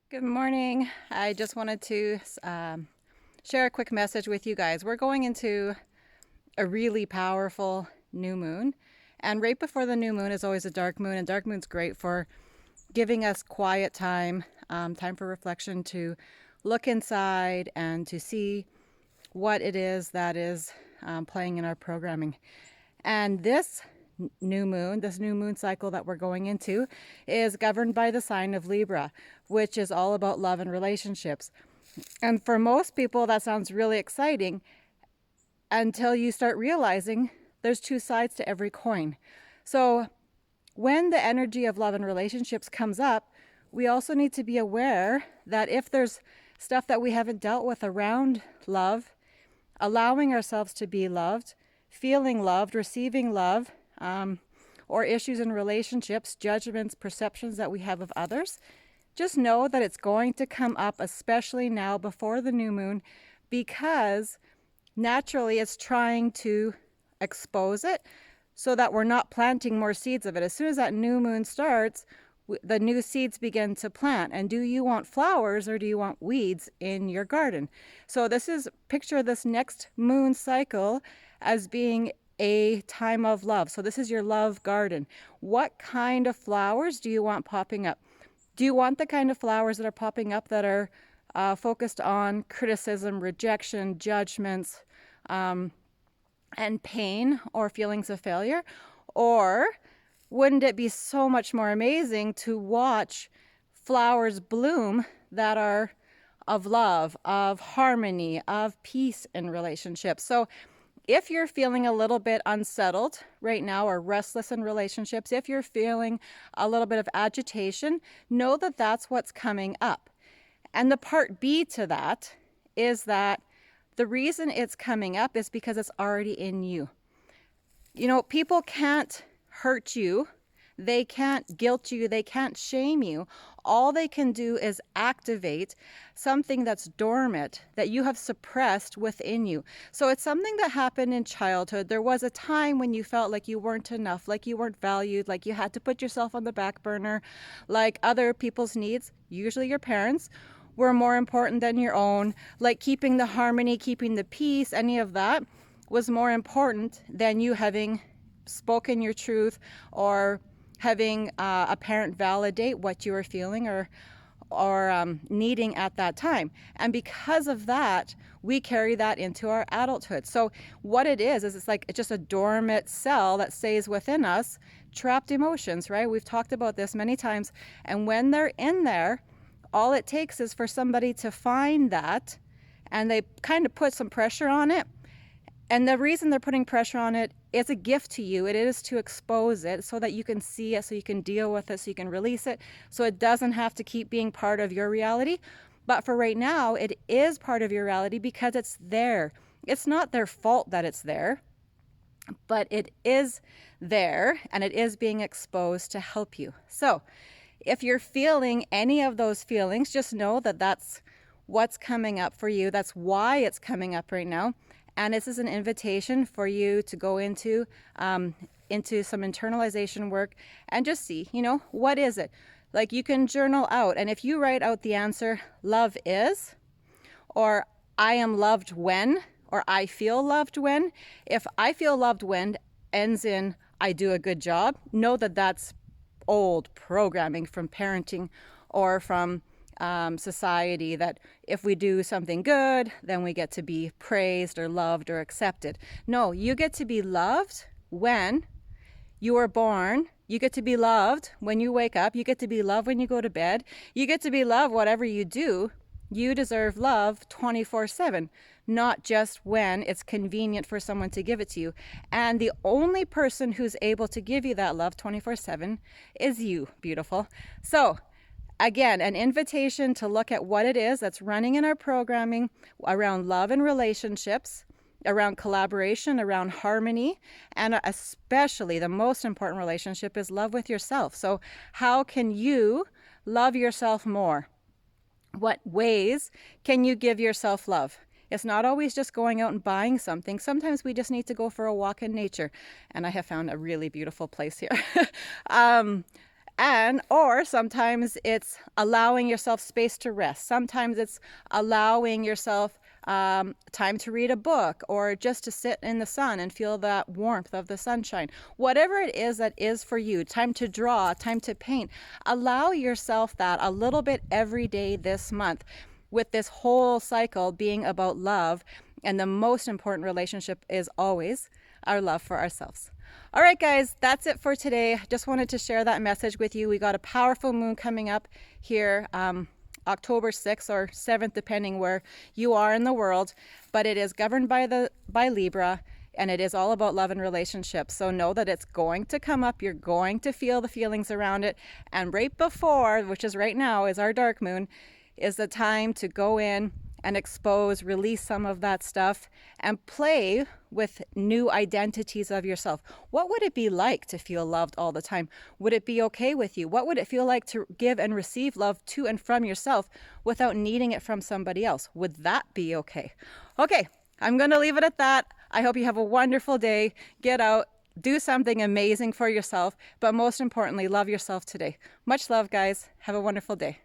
Good morning. I just wanted to share a quick message with you guys. We're going into a really powerful new moon. And right before the new moon is always a dark moon. And dark moon's great for giving us quiet time, time for reflection to look inside and to see what it is that is playing in our programming. And this new moon cycle that we're going into is governed by the sign of Libra, which is all about love and relationships. And for most people, that sounds really exciting until you start realizing there's two sides to every coin. So when the energy of love and relationships comes up, we also need to be aware that if there's stuff that we haven't dealt with around love, allowing ourselves to be loved, feeling loved, receiving love, or issues in relationships, judgments, perceptions that we have of others, just know that it's going to come up, especially now before the new moon, because naturally it's trying to expose it so that we're not planting more seeds of it. As soon as that new moon starts, the new seeds begin to plant. And do you want flowers or do you want weeds in your garden? So picture this next moon cycle as being a time of love. So this is your love garden. What kind of flowers do you want popping up? Do you want the kind of flowers that are popping up that are focused on criticism, rejection, judgments, and pain or feelings of failure? Or wouldn't it be so much more amazing to watch flowers bloom that are of love, of harmony, of peace in relationships? So if you're feeling a little bit unsettled right now or restless in relationships, if you're feeling a little bit of agitation, know that that's what's coming up. And the part B to that is that the reason it's coming up is because it's already in you. You know, people can't hurt you. They can't guilt you. They can't shame you. All they can do is activate something that's dormant that you have suppressed within you. So it's something that happened in childhood. There was a time when you felt like you weren't enough, like you weren't valued, like you had to put yourself on the back burner, like other people's needs, usually your parents, were more important than your own, like keeping the harmony, keeping the peace, any of that was more important than you having spoken your truth or having a parent validate what you were feeling or needing at that time. And because of that, we carry that into our adulthood. So what it is it's like it's just a dormant cell that stays within us, trapped emotions, right? We've talked about this many times. And when they're in there, all it takes is for somebody to find that, and they kind of put some pressure on it. And the reason they're putting pressure on it is a gift to you. It is to expose it so that you can see it, so you can deal with it, so you can release it, so it doesn't have to keep being part of your reality. But for right now, it is part of your reality because it's there. It's not their fault that it's there, but it is there and it is being exposed to help you. So if you're feeling any of those feelings, just know that that's what's coming up for you. That's why it's coming up right now. And this is an invitation for you to go into some internalization work and just see, what is it? Like you can journal out. And if you write out the answer, love is, or I am loved when, or I feel loved when, if I feel loved when ends in I do a good job, know that that's old programming from parenting or from society, that if we do something good, then we get to be praised or loved or accepted. No, you get to be loved when you were born. You get to be loved when you wake up. You get to be loved when you go to bed. You get to be loved whatever you do. You deserve love 24/7, not just when it's convenient for someone to give it to you. And the only person who's able to give you that love 24/7 is you, beautiful. So again, an invitation to look at what it is that's running in our programming around love and relationships, around collaboration, around harmony, and especially the most important relationship is love with yourself. So how can you love yourself more? What ways can you give yourself love? It's not always just going out and buying something. Sometimes we just need to go for a walk in nature. And I have found a really beautiful place here. Or sometimes it's allowing yourself space to rest. Sometimes it's allowing yourself time to read a book, or just to sit in the sun and feel that warmth of the sunshine. Whatever it is that is for you, time to draw, time to paint, allow yourself that a little bit every day this month, with this whole cycle being about love. And the most important relationship is always our love for ourselves. All right, guys, that's it for today. Just wanted to share that message with you. We got a powerful moon coming up here, October 6th or 7th, depending where you are in the world. But it is governed by Libra, and it is all about love and relationships. So know that it's going to come up. You're going to feel the feelings around it. And right before, which is right now, is our dark moon, is the time to go in and expose, release some of that stuff, and play with new identities of yourself. What would it be like to feel loved all the time? Would it be okay with you? What would it feel like to give and receive love to and from yourself without needing it from somebody else? Would that be okay? Okay, I'm going to leave it at that. I hope you have a wonderful day. Get out, do something amazing for yourself, but most importantly, love yourself today. Much love, guys. Have a wonderful day.